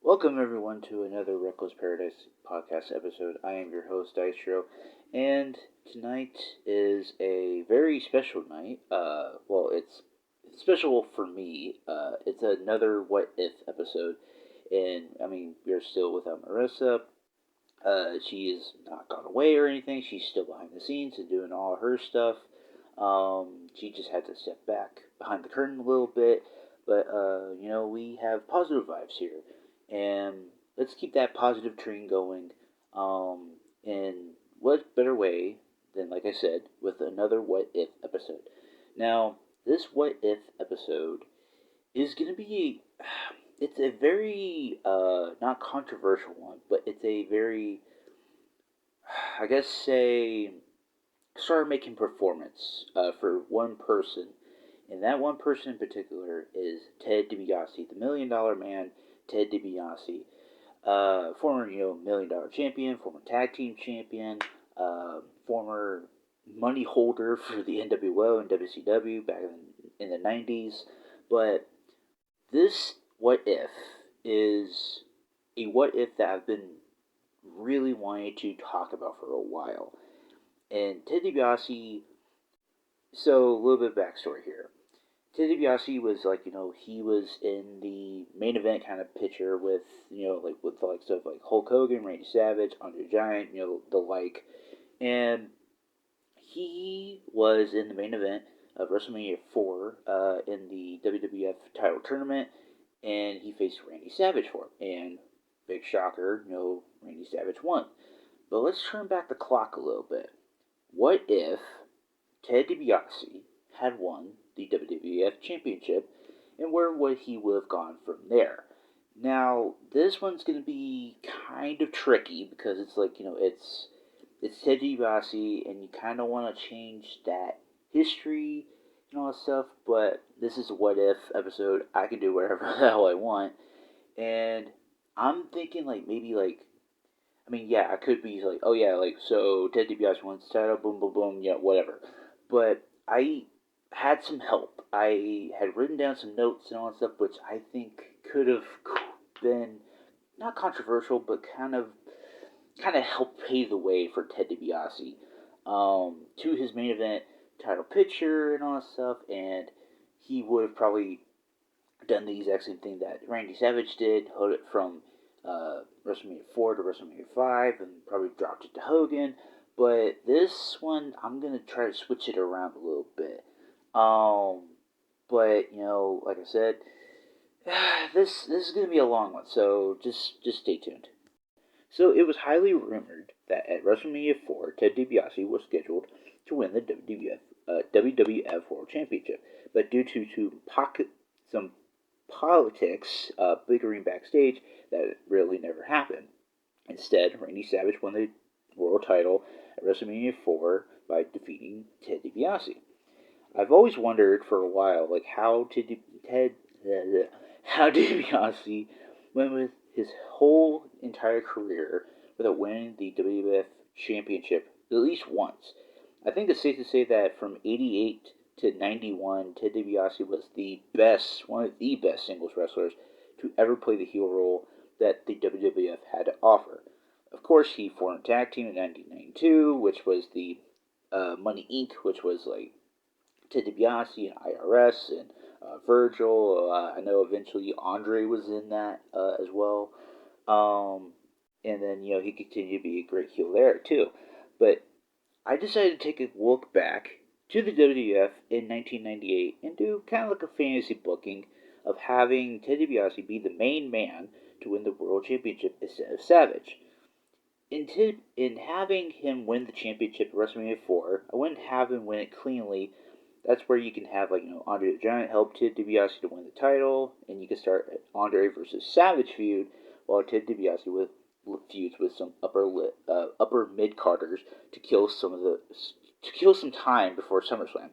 Welcome everyone to another Reckless Paradise podcast episode. I am your host Dystro, and tonight is a very special night. It's special for me. It's another What If episode, and we're still without Marissa. She has not gone away or anything. She's still behind the scenes and doing all her stuff. She just had to step back behind the curtain a little bit, but we have positive vibes here, and let's keep that positive train going. And what better way than, like I said, with another What If episode? Now, this What If episode is going to be it's a very not controversial one, but it's a very, I guess, say, star making performance for one person, and that one person in particular is Ted DiBiase, the $1 million man. Ted DiBiase, former $1 million champion, former tag team champion, former money holder for the NWO and WCW back in the 90s. But this What If is a What If that I've been really wanting to talk about for a while. And Ted DiBiase, so a little bit of backstory here. Ted DiBiase was he was in the main event kind of picture with, with the likes of like Hulk Hogan, Randy Savage, Andre the Giant, the like. And he was in the main event of WrestleMania 4 in the WWF title tournament, and he faced Randy Savage for it. And big shocker, Randy Savage won. But let's turn back the clock a little bit. What if Ted DiBiase had won the WWF Championship, and where would he would have gone from there? Now, this one's going to be kind of tricky because it's it's Ted DiBiase, and you kind of want to change that history and all that stuff. But this is a what if episode. I can do whatever the hell I want, and I'm thinking I could be like, oh yeah, so Ted DiBiase wins the title, boom, boom, boom, yeah, whatever. But I had some help. I had written down some notes and all that stuff, which I think could have been not controversial, but kind of helped pave the way for Ted DiBiase to his main event title picture and all that stuff, and he would have probably done the exact same thing that Randy Savage did, hold it from WrestleMania 4 to WrestleMania 5, and probably dropped it to Hogan. But this one, I'm going to try to switch it around a little bit. But, like I said, this is going to be a long one, so just stay tuned. So it was highly rumored that at WrestleMania 4, Ted DiBiase was scheduled to win the WWF World Championship, but due to some politics bickering backstage, that really never happened. Instead, Randy Savage won the world title at WrestleMania 4 by defeating Ted DiBiase. I've always wondered for a while, how DiBiase went with his whole entire career without winning the WWF Championship at least once. I think it's safe to say that from '88 to '91, Ted DiBiase was one of the best singles wrestlers to ever play the heel role that the WWF had to offer. Of course, he formed a tag team in 1992, which was the Money Inc., which was like Ted DiBiase and IRS and Virgil. I know eventually Andre was in that as well. And then, he continued to be a great heel there, too. But I decided to take a look back to the WWF in 1998 and do kind of like a fantasy booking of having Ted DiBiase be the main man to win the World Championship instead of Savage. In having him win the championship at WrestleMania 4, I wouldn't have him win it cleanly. That's where you can have, Andre the Giant help Ted DiBiase to win the title, and you can start an Andre versus Savage feud, while Ted DiBiase feuds with some upper mid carders to kill some time before SummerSlam.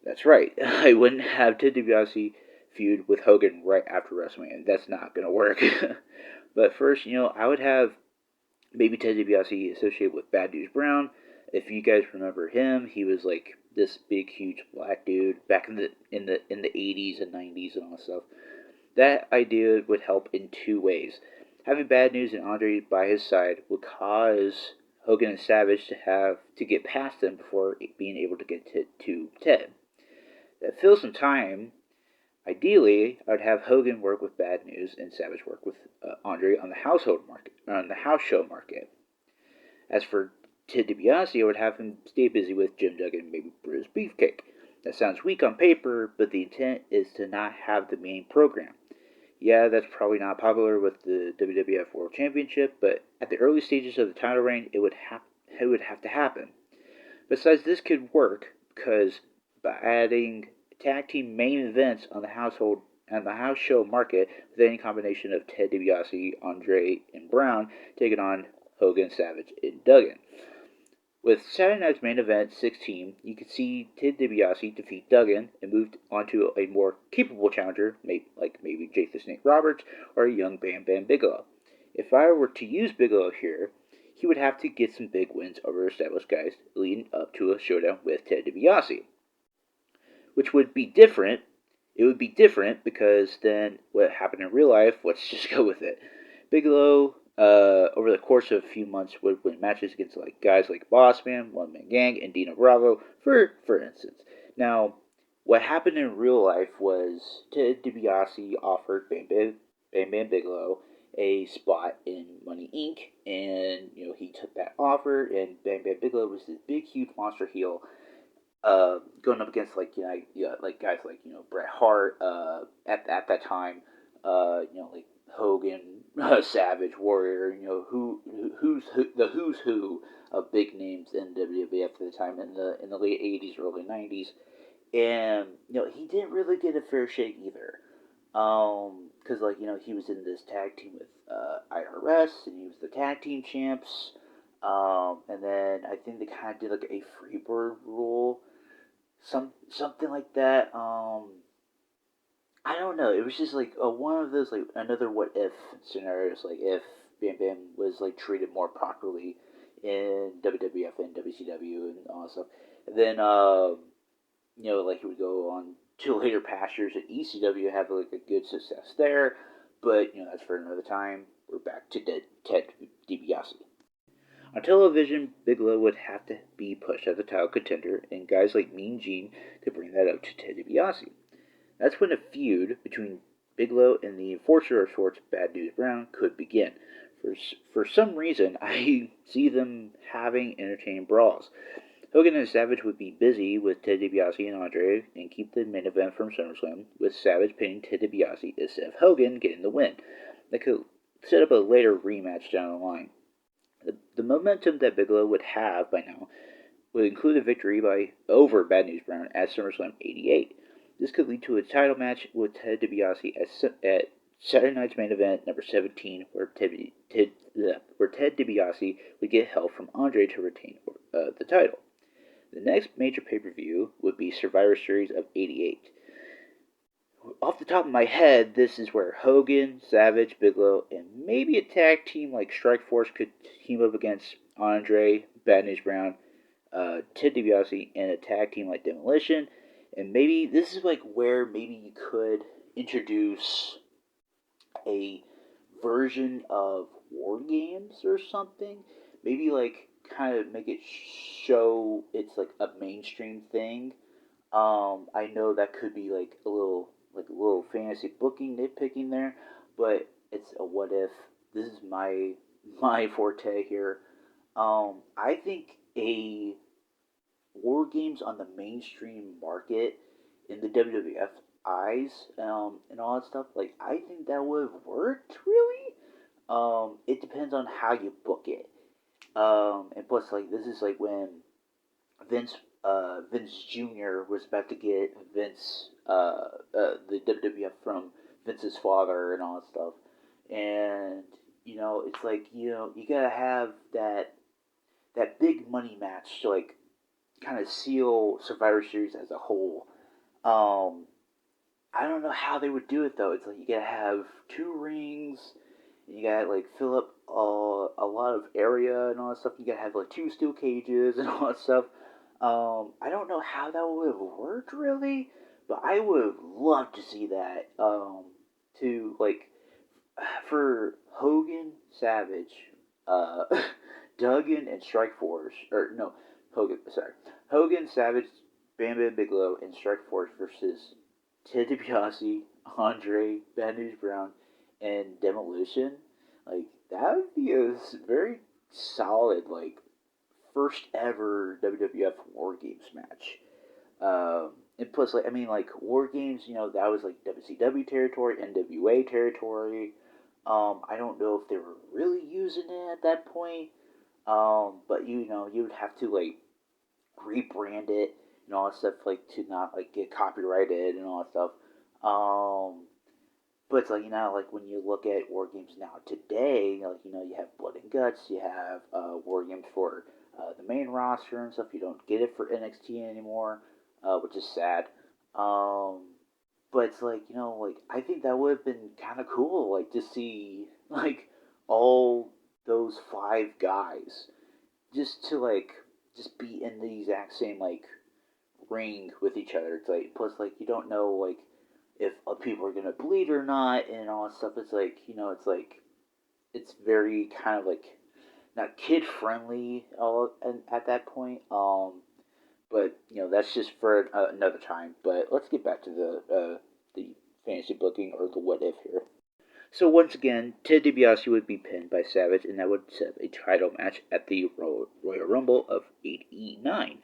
That's right. I wouldn't have Ted DiBiase feud with Hogan right after WrestleMania. That's not gonna work. But first, I would have maybe Ted DiBiase associated with Bad News Brown. If you guys remember him, he was like this big, huge black dude back in the '80s and '90s and all that stuff. That idea would help in two ways. Having Bad News and Andre by his side would cause Hogan and Savage to get past them before being able to get to Ted. That fills some time. Ideally, I would have Hogan work with Bad News and Savage work with Andre on the house show market. As for Ted DiBiase, I would have him stay busy with Jim Duggan and maybe Bruce Beefcake. That sounds weak on paper, but the intent is to not have the main program. Yeah, that's probably not popular with the WWF World Championship, but at the early stages of the title reign, it would have to happen. Besides, this could work because by adding tag team main events on the house show market with any combination of Ted DiBiase, Andre, and Brown taking on Hogan, Savage, and Duggan. With Saturday Night's main event 16, you could see Ted DiBiase defeat Duggan and move on to a more capable challenger, maybe Jake the Snake Roberts or a young Bam Bam Bigelow. If I were to use Bigelow here, he would have to get some big wins over established guys leading up to a showdown with Ted DiBiase, which would be different. It would be different because then what happened in real life, let's just go with it. Bigelow, over the course of a few months, would win matches against guys like Boss Man, One Man Gang, and Dino Bravo, for instance. Now, what happened in real life was Ted DiBiase offered Bam Bam Bigelow a spot in Money Inc., and he took that offer, and Bam Bam Bigelow was this big, huge monster heel, going up against guys like Bret Hart at that time, like Hogan, Savage, Warrior, who's who of big names in WWF at the time in the late '80s, early '90s, and he didn't really get a fair shake either, because he was in this tag team with IRS, and he was the tag team champs. And then I think they kind of did a freebird rule, something like that. I don't know. It was just one of those another what if scenarios. Like if Bam Bam was treated more properly in WWF and WCW and all that stuff. And then he would go on to later pastures at ECW, have a good success there. But that's for another time. We're back to Ted DiBiase. On television, Bigelow would have to be pushed as a title contender, and guys like Mean Gene could bring that up to Ted DiBiase. That's when a feud between Bigelow and the enforcer of sorts, Bad News Brown, could begin. For some reason, I see them having entertaining brawls. Hogan and Savage would be busy with Ted DiBiase and Andre and keep the main event from SummerSlam, with Savage pinning Ted DiBiase instead of Hogan getting the win. That could set up a later rematch down the line. The momentum that Bigelow would have by now would include a victory over Bad News Brown at SummerSlam '88. This could lead to a title match with Ted DiBiase at Saturday Night's main event number 17, where Ted DiBiase would get help from Andre to retain the title. The next major pay-per-view would be Survivor Series of '88. Off the top of my head, this is where Hogan, Savage, Bigelow, and maybe a tag team like Strikeforce could team up against Andre, Bad News Brown, Ted DiBiase, and a tag team like Demolition. And maybe this is where maybe you could introduce a version of War Games or something. Maybe kind of make it show it's a mainstream thing. I know that could be a little fantasy booking nitpicking there, but it's a what if. This is my forte here. I think a War Games on the mainstream market in the WWF eyes, and all that stuff. I think that would have worked really. It depends on how you book it. And plus, this is when Vince Jr. was about to get the WWF from Vince's father and all that stuff. And, it's you gotta have that big money match to, kind of seal Survivor Series as a whole. I don't know how they would do it, though. It's you gotta have 2 rings, and you gotta, fill up a lot of area and all that stuff. You gotta have, 2 steel cages and all that stuff. I don't know how that would have worked really, but I would have loved to see that. To for Hogan, Savage, uh, Duggan, and Strikeforce, or no, Hogan, Savage, Bam Bam Bigelow, and Strikeforce versus Ted DiBiase, Andre, Bad News Brown, and Demolition. Like that would be a very solid, like first ever WWF War Games match. And plus, like I mean, like War Games, that was like WCW territory, NWA territory. I don't know if they were really using it at that point. But you would have to like rebrand it and all that stuff, like to not like get copyrighted and all that stuff. Um, but it's like like when you look at war games now today, like you have Blood and Guts, you have war games for the main roster and stuff. You don't get it for NXT anymore, which is sad. Um, but it's like like I think that would have been kind of cool, like to see like all those five guys just to like just be in the exact same like ring with each other. It's like plus like you don't know like if people are gonna bleed or not and all that stuff. It's like it's like it's very kind of like not kid friendly all and at that point. But that's just for another time. But let's get back to the fantasy booking or the what if here. So once again, Ted DiBiase would be pinned by Savage, and that would set a title match at the Royal Rumble of '89.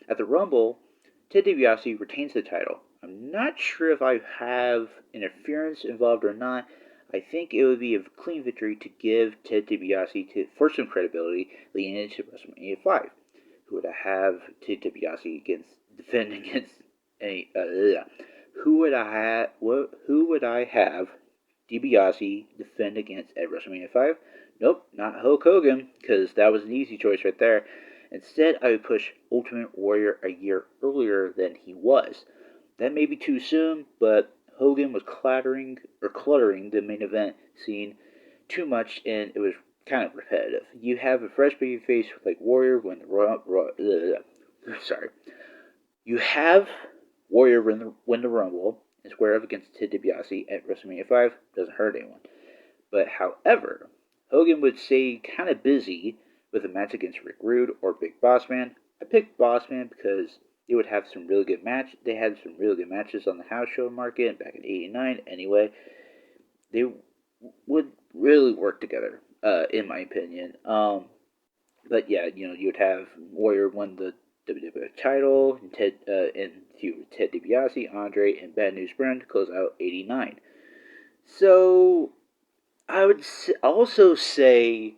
At the Rumble, Ted DiBiase retains the title. I'm not sure if I have interference involved or not. I think it would be a clean victory to give Ted DiBiase for some credibility leading into WrestleMania 5. Who would I have Ted DiBiase defend against any? Who would I have DiBiase defend against at WrestleMania 5? Nope, not Hulk Hogan, because that was an easy choice right there. Instead, I would push Ultimate Warrior a year earlier than he was. That may be too soon, but Hogan was cluttering the main event scene too much, and it was kind of repetitive. You have a fresh baby face like Warrior win the sorry. You have Warrior win the Rumble and square up against Ted DiBiase at WrestleMania 5. Doesn't hurt anyone. But however, Hogan would stay kind of busy with a match against Rick Rude or Big Boss Man. I picked Boss Man because they would have some really good match. They had some really good matches on the house show market back in '89. Anyway, they would really work together, in my opinion. But yeah, you would have Warrior win the WWF title, and Ted DiBiase, Andre, and Bad News Brown to close out '89. So I would also say,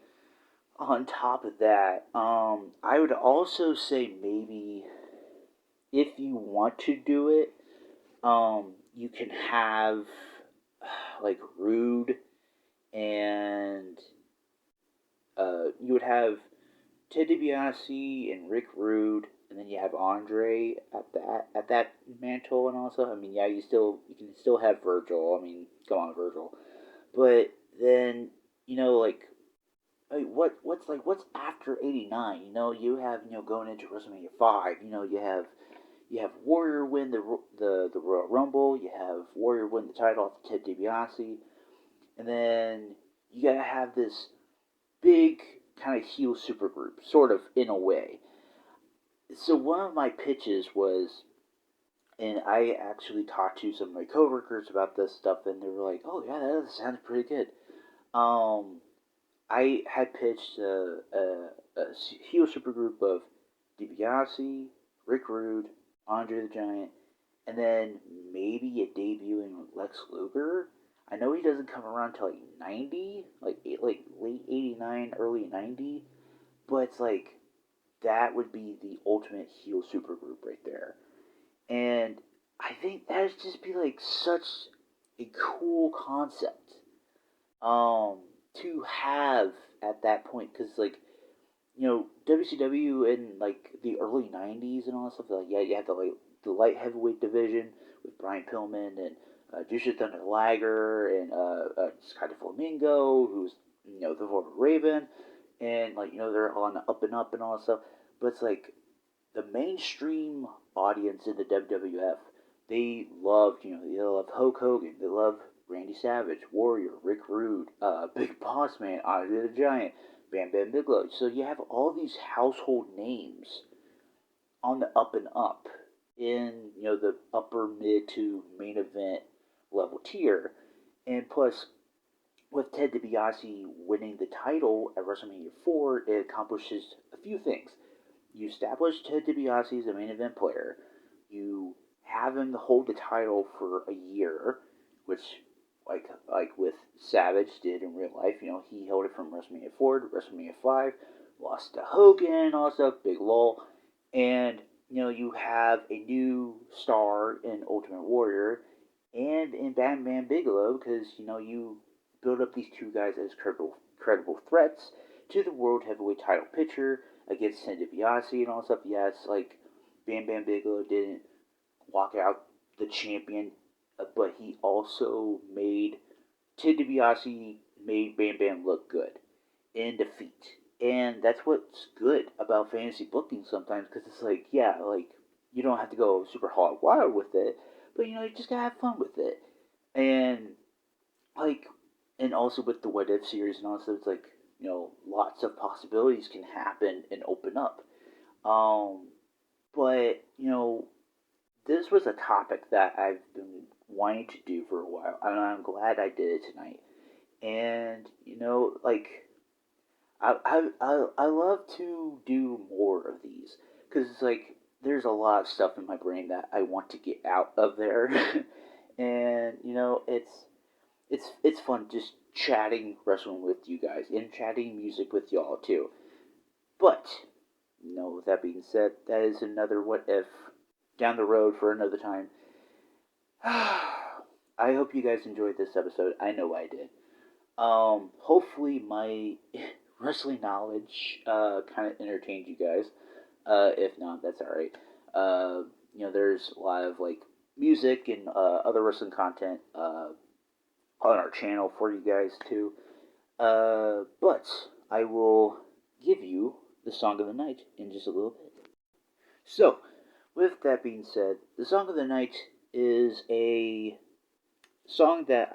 on top of that, I would also say maybe if you want to do it, you can have like Rude and you would have Ted DiBiase and Rick Rude, and then you have Andre at that mantle, and also, I mean, yeah, you can still have Virgil. I mean, come on, Virgil. But then what's after '89? You have going into WrestleMania 5. You have Warrior win the Royal Rumble. You have Warrior win the title off Ted DiBiase, and then you gotta have this big kind of heel supergroup, sort of in a way. So one of my pitches was, and I actually talked to some of my coworkers about this stuff, and they were like, "Oh yeah, that sounds pretty good." Um, I had pitched a heel supergroup of DiBiase, Rick Rude, Andre the Giant, and then maybe a debuting Lex Luger. I know he doesn't come around till like '90, like late '89, early '90, but it's like that would be the ultimate heel supergroup right there. And I think that'd just be like such a cool concept to have at that point, because like WCW in like the early '90s and all that stuff. Like yeah, you had the light heavyweight division with Brian Pillman and Jushin Thunder Liger and Sky Flamingo, who's the former Raven, and like they're on the up and all that stuff. But it's like the mainstream audience in the WWF, they loved they love Hulk Hogan, they love Randy Savage, Warrior, Rick Rude, Big Boss Man, Andre the Giant, Bam Bam Bigelow. So you have all these household names on the up and up in the upper mid to main event level tier, and plus with Ted DiBiase winning the title at WrestleMania 4, it accomplishes a few things. You establish Ted DiBiase as a main event player. You have him hold the title for a year, which like with Savage did in real life. He held it from WrestleMania 4 to WrestleMania 5, lost to Hogan, all that stuff, big lull, and you have a new star in Ultimate Warrior and in Bam Bam Bigelow because you build up these two guys as credible threats to the World Heavyweight title picture against Ted DiBiase and all that stuff. Yes, like Bam Bam Bigelow didn't walk out the champion, but he also made Ted DiBiase made Bam Bam look good in defeat. And that's what's good about fantasy booking sometimes, because it's like, yeah, like, you don't have to go super hard wild with it, but, you just gotta have fun with it. And, like, and also with the What If series and all that stuff, it's like, lots of possibilities can happen and open up. But, this was a topic that I've been wanting to do for a while, and I'm glad I did it tonight. And, like, I love to do more of these because it's like there's a lot of stuff in my brain that I want to get out of there, and it's fun just chatting wrestling with you guys and chatting music with y'all too. But with that being said, that is another what if down the road for another time. I hope you guys enjoyed this episode. I know I did. Hopefully my wrestling knowledge kind of entertained you guys. If not, that's alright. There's a lot of like music and other wrestling content on our channel for you guys too. But I will give you the song of the night in just a little bit. So, with that being said, the song of the night is a song that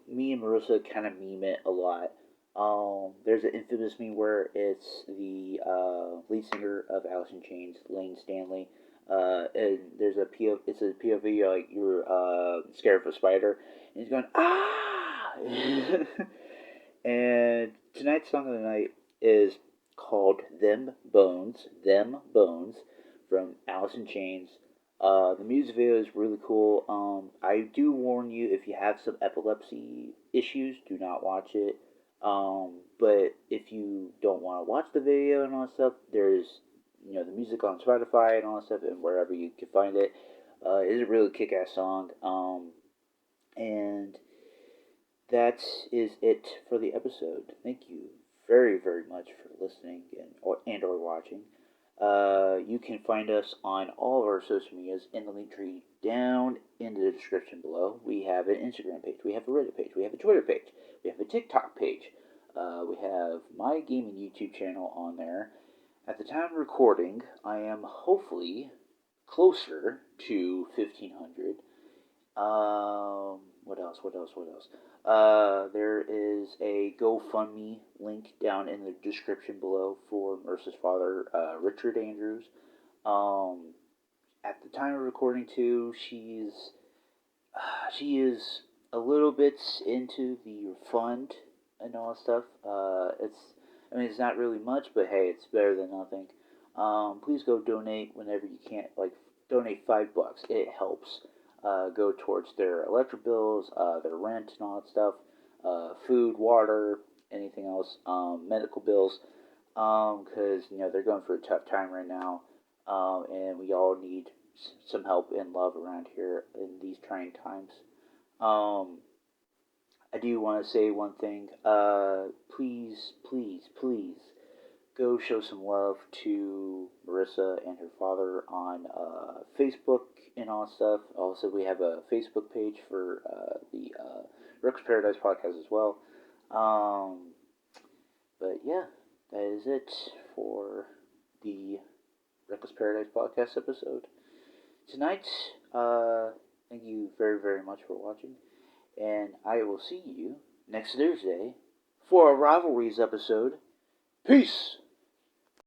me and Marissa kind of meme it a lot. There's an infamous meme where it's the lead singer of Alice in Chains, Lane Stanley. And there's it's a POV like you're scared of a spider, and he's going ah. And tonight's song of the night is called Them Bones from Alice in Chains. The music video is really cool. I do warn you, if you have some epilepsy issues, do not watch it. But if you don't want to watch the video and all that stuff, there's the music on Spotify and all that stuff, and wherever you can find it. It's a really kick-ass song. And that is it for the episode. Thank you very, very much for listening and or watching. You can find us on all of our social medias in the link tree down in the description below. We have an Instagram page, we have a Reddit page, we have a Twitter page, we have a TikTok page. We have my gaming YouTube channel on there. At the time of recording, I am hopefully closer to 1,500. What else? There is a GoFundMe link down in the description below for Marissa's father, Richard Andrews. At the time of recording too, she is a little bit into the fund and all that stuff. It's not really much, but hey, it's better than nothing. Please go donate whenever you can. Like, donate $5. It helps. Go towards their electric bills, their rent and all that stuff, food, water, anything else, medical bills, because they're going through a tough time right now, and we all need some help and love around here in these trying times. I do want to say one thing. Please go show some love to Marissa and her father on Facebook and all that stuff. Also, we have a Facebook page for the Rook's Paradise podcast as well. But yeah, that is it for the Reckless Paradise podcast episode tonight. Thank you very, very much for watching. and I will see you next Thursday for a Rivalries episode. Peace!